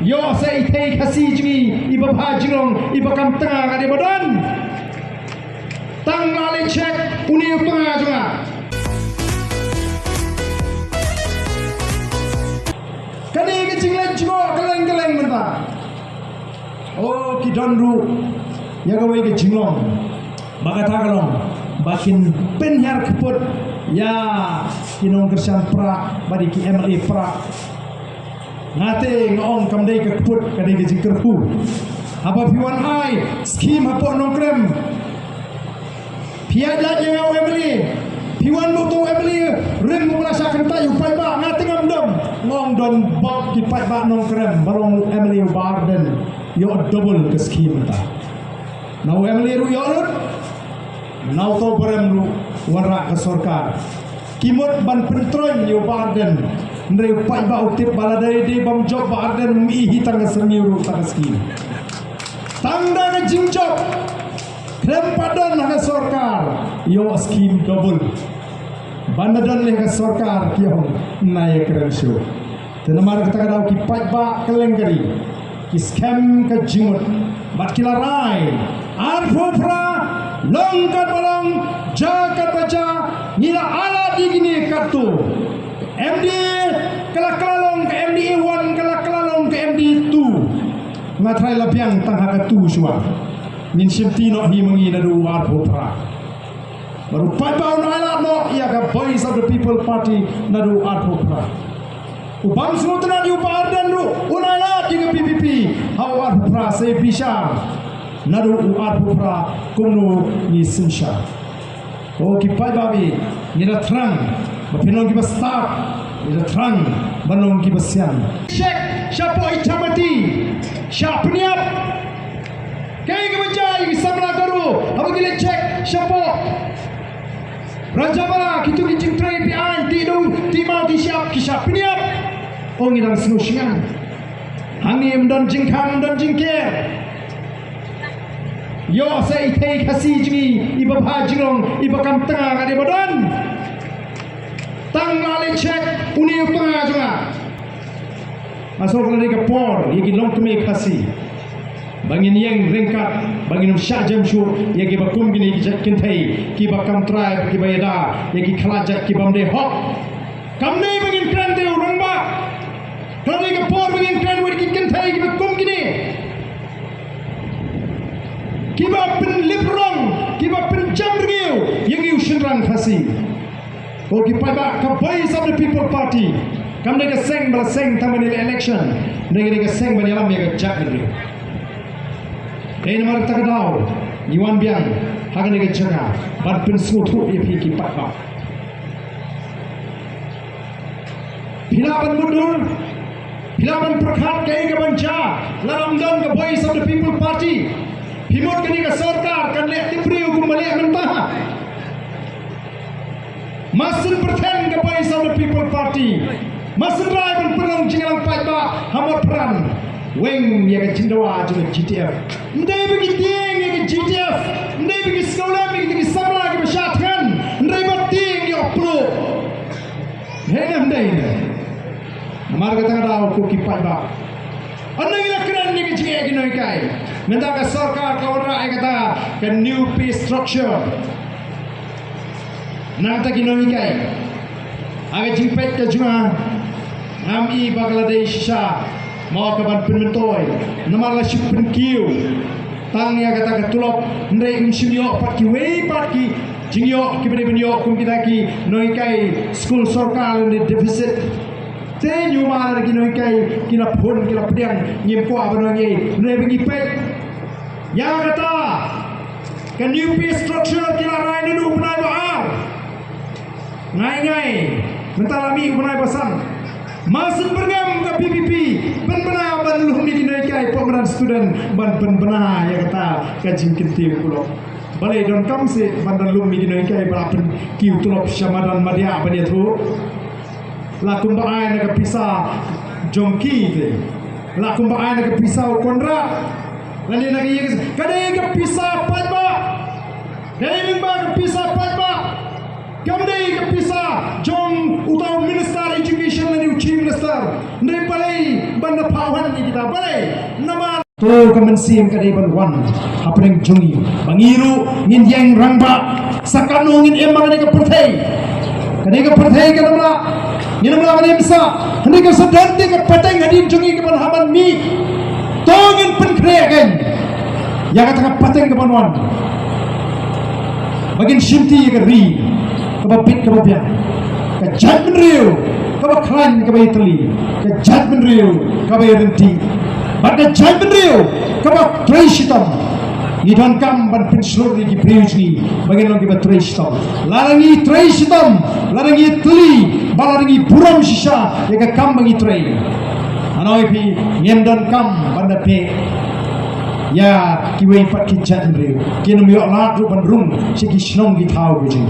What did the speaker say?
Yo say take kasi jingi iba bhajilong iba kam tengah kade badan. Tang ngale check uni tengah juga. Kade ke jinglen jigo keleng-keleng mentah. Oh kidandru ya gawe ke jinglong. Baka tagalong bakin penhar keput ya kinong kersan pra badi ki MLA pra ngate ngong kamdai ke keput kadai ke jingkerpu apa piwan ai skim hapo nongkrem piada yang MLA piwan buto MLA rem merasa kentai upai ba ngate ngamdom ngong don bak ki pai ba nongkrem barong MLA barden yo double ke skim ta now MLA ru yo now to barem ru wara ke sorkar kimot ban pentron yo barden ndre pai ba utip baladai di bam job barden mi hitang semiru taski tangda ke jingjok krem padan ke sorkar yo skim double bandadan le ke sorkar kiyo naik krem show tenamar kata kadau ki pai ba kelengkari ki scam ke jimut bat kilarai arfofra longkat balong jakat baca nila ala digini kartu MD kelak-kelalong ke MD1 kelak-kelalong ke MD2 ngatrai lapiang tangha ke tu suah min simtino hi mengi nadu arpopra baru pai-pau na ala no ia ka Voice of the People Party nadu arpopra ubam semutna di upardan ru unala di PPP hau arpopra se bisa nadu arpopra kumno ni sinsha oh ki pai-babi nira terang bapinong ki start nira terang banong ki basian check siapa itamati siapa niap kay ka bajay samla garu habagile check siapa rajaba kitu ki tray pi an ti do ti mau ti siap ki siapa niap ong idang snushingan hangim dan jingkang dan jingker yo say take kasi jingi iba bhajilong iba kam tengah kade badan tang ngale check uni tengah juga masuk lagi ke por yaki long keme kasi bangin yang ringkat bangin sya jamshur yaki bakum gini kintai ki bakam tribe ki bayada yaki khalajat ki bamde hok kamne bangin krante urang ba kalau ke por bangin kran wer ki kintai ki bakum gini kiba pen librong kiba pen jamriu yang iu shinrang khasi ko ki pada ka Voice of the People Party kam de ka seng bala seng tamani election de ka seng bani alam ya ka jakri mar tak dau yuan biang hagan de ka jaga ban pen sutu ye pi ki pada pilaban mundur pilaban prakhat kai ka banca laram don ka Voice of the People Party himot kini ke sorkar kan lek tipri hukum balik mentah masin perten ke Voice of the People Party masin rai pun perang jingalang pai ba hamot peran weng ya ke cindawa juga GTF ndai bagi ting ya ke GTF ndai bagi sekolah bagi ke sabla ke besyatkan ndai bating ya pro hena ndai mar kata kada ko ki pai ba anang ila kran ni ke jinga ke noi kai minta ke sorkar kawara kata ke new pay structure nang ta kinoi kai aga jimpet ke juma ngam i Bangladesh sha mau ke ban penmentoi namar la ship penkiu tang ya kata ke tulop ndai insinyo pat ki wei pat ki jingyo ki bani banyo kum kita ki noi kai school sorkar ni deficit te nyuma lagi noi kai kina phon kina pediang ngim ko abano ngi ndai bagi pek ya kata ke new pay structure kila rai ni nu benai baar ngai mentala mi benai basan masuk bergam ke PPP ben-bena ban luh mi dinai kai pemeran student ban ben-bena ya kata ke jingkin tim pulo balai don kam se ban luh mi dinai kai berapen kiu tulop syamadan madya bani thu la kumba ai na pisa jongki te la kumba ai na pisa konra lani na ke kadai ke pisa patba kadai mimba ke pisa patba kamdai ke pisa jong utau minister education lani chief minister besar dari balai banda pawan ni kita balai nama tu kemensiam kadai banwan apa yang jungi bangiru ngin yang rangba sakanu ngin emang ni kepertai kadai kepertai kanamla ngin namla kadai bisa hendak kesedante kepertai ngadin jungi ke banhaman mi tongin penkreakan yang kata kepertai ke banwan bagin shimti ke ri kebabit kebabian ke judgment real kebaklan ke Italy ke judgment real ke Renti pada judgment real kebak traishitam idan kam ban pinslur di priuji bagin lagi ba traishitam larangi traishitam larangi Italy balarangi buram sisa ya kam bangi trai anoi pi ngendan kam banda pe ya kiwei pat ki judgment real kinum yo la ru ban rum siki snong gi thau gi